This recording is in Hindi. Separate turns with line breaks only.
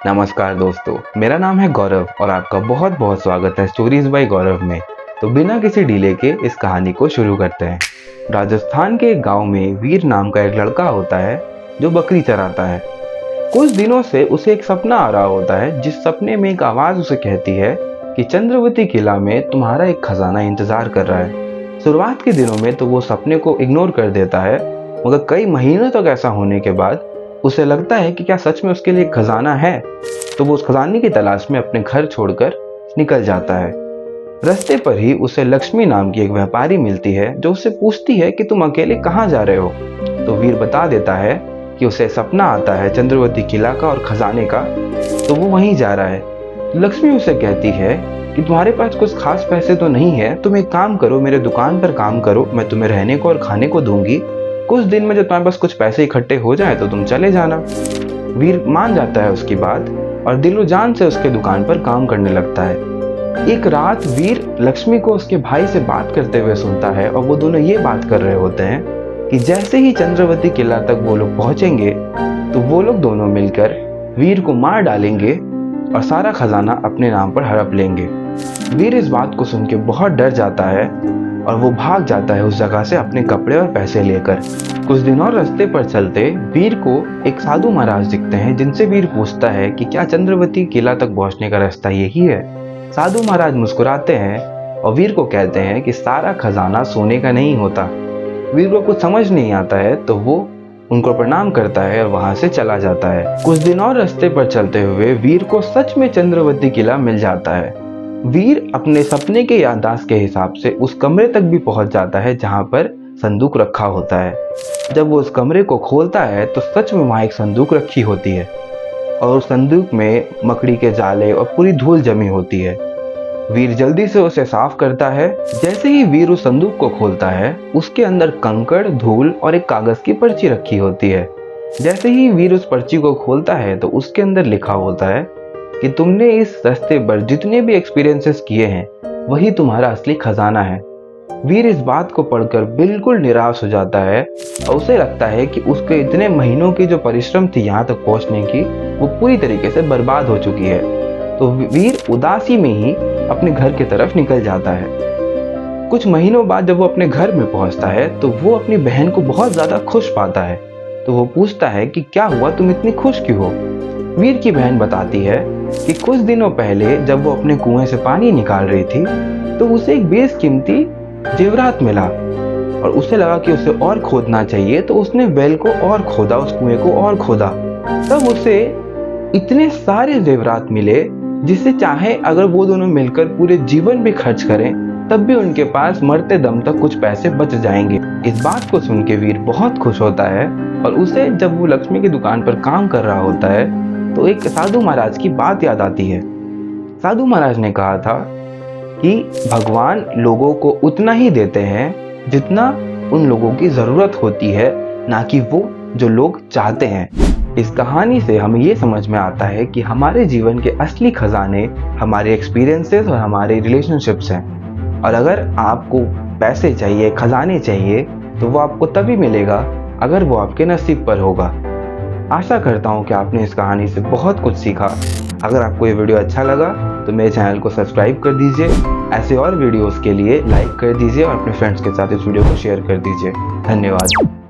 नमस्कार दोस्तों, मेरा नाम है गौरव और आपका बहुत बहुत स्वागत है स्टोरीज बाय गौरव में। तो बिना किसी डिले के इस कहानी को शुरू करते हैं। राजस्थान के एक गांव में वीर नाम का एक लड़का होता है जो बकरी चराता है। कुछ दिनों से उसे एक सपना आ रहा होता है, जिस सपने में एक आवाज़ उसे कहती है कि चंद्रवती किला में तुम्हारा एक खजाना इंतजार कर रहा है। शुरुआत के दिनों में तो वो सपने को इग्नोर कर देता है, मगर कई महीनों तक ऐसा होने के बाद उसे लगता है कि क्या सच में उसके लिए एक खजाना है। तो वो उस खजाने की तलाश में अपने घर छोड़कर निकल जाता है। रास्ते पर ही उसे लक्ष्मी नाम की एक व्यापारी मिलती है जो उससे पूछती है कि तुम अकेले कहाँ जा रहे हो। तो वीर बता देता है कि उसे सपना आता है चंद्रवती किला का और खजाने का, तो वो वहीं जा रहा है। लक्ष्मी उसे कहती है कि तुम्हारे पास कुछ खास पैसे तो नहीं है, तुम एक काम करो, मेरे दुकान पर काम करो, मैं तुम्हें रहने को और खाने को दूंगी। कुछ दिन में जब तुम्हारे पास कुछ पैसे इकट्ठे हो जाए तो तुम चले जाना। वीर मान जाता है उसकी बात और दिलो जान से उसके दुकान पर काम करने लगता है। एक रात वीर लक्ष्मी को उसके भाई से बात करते हुए सुनता है और वो दोनों ये बात कर रहे होते हैं कि जैसे ही चंद्रवती किला तक वो लोग पहुंचेंगे तो वो लोग दोनों मिलकर वीर को मार डालेंगे और सारा खजाना अपने नाम पर हड़प लेंगे। वीर इस बात को सुन के बहुत डर जाता है और वो भाग जाता है उस जगह से अपने कपड़े और पैसे लेकर। कुछ दिन और रास्ते पर चलते वीर को एक साधु महाराज दिखते हैं, जिनसे वीर पूछता है कि क्या चंद्रवती किला तक पहुंचने का रास्ता यही है। साधु महाराज मुस्कुराते हैं और वीर को कहते हैं कि सारा खजाना सोने का नहीं होता। वीर को कुछ समझ नहीं आता है तो वो उनको प्रणाम करता है और वहां से चला जाता है। कुछ दिन और रास्ते पर चलते हुए वीर को सच में चंद्रवती किला मिल जाता है। वीर अपने सपने के याददाश्त के हिसाब से उस कमरे तक भी पहुंच जाता है जहां पर संदूक रखा होता है। जब वो उस कमरे को खोलता है तो सच में वहां एक संदूक रखी होती है और उस संदूक में मकड़ी के जाले और पूरी धूल जमी होती है। वीर जल्दी से उसे साफ करता है। जैसे ही वीर उस संदूक को खोलता है, उसके अंदर कंकड़, धूल और एक कागज की पर्ची रखी होती है। जैसे ही वीर उस पर्ची को खोलता है तो उसके अंदर लिखा होता है कि तुमने इस रास्ते पर जितने भी एक्सपीरियंसेस किए हैं वही तुम्हारा असली खजाना है। वीर इस बात को पढ़कर बिल्कुल निराश हो जाता है और उसे लगता है कि उसके इतने महीनों की जो परिश्रम थी यहाँ तक पहुँचने की, वो पूरी तरीके से बर्बाद हो चुकी है। तो वीर उदासी में ही अपने घर की तरफ निकल जाता है। कुछ महीनों बाद जब वो अपने घर में पहुंचता है तो वो अपनी बहन को बहुत ज्यादा खुश पाता है। तो वो पूछता है कि क्या हुआ, तुम इतनी खुश क्यों हो। वीर की बहन बताती है कि कुछ दिनों पहले जब वो अपने कुएं से पानी निकाल रही थी तो उसे एक बेशकीमती जेवरात मिला और उसे लगा कि उसे और खोदना चाहिए, तो उसने वेल को और खोदा, उस कुएं को और खोदा। तब उसे इतने सारे जेवरात मिले जिससे चाहे अगर वो दोनों मिलकर पूरे जीवन भी खर्च करें तब भी उनके पास मरते दम तक कुछ पैसे बच जाएंगे। इस बात को सुन के वीर बहुत खुश होता है और उसे जब वो लक्ष्मी की दुकान पर काम कर रहा होता है तो एक साधु महाराज की बात याद आती है। साधु महाराज ने कहा था कि भगवान लोगों को उतना ही देते हैं जितना उन लोगों की जरूरत होती है, ना कि वो जो लोग चाहते हैं। इस कहानी से हमें ये समझ में आता है कि हमारे जीवन के असली खजाने हमारे एक्सपीरियंसेस और हमारे रिलेशनशिप्स हैं। और अगर आपको पैसे चाहिए, खजाने चाहिए, तो वो आपको तभी मिलेगा अगर वो आपके नसीब पर होगा। आशा करता हूँ कि आपने इस कहानी से बहुत कुछ सीखा। अगर आपको ये वीडियो अच्छा लगा तो मेरे चैनल को सब्सक्राइब कर दीजिए। ऐसे और वीडियोस के लिए लाइक कर दीजिए और अपने फ्रेंड्स के साथ इस वीडियो को शेयर कर दीजिए। धन्यवाद।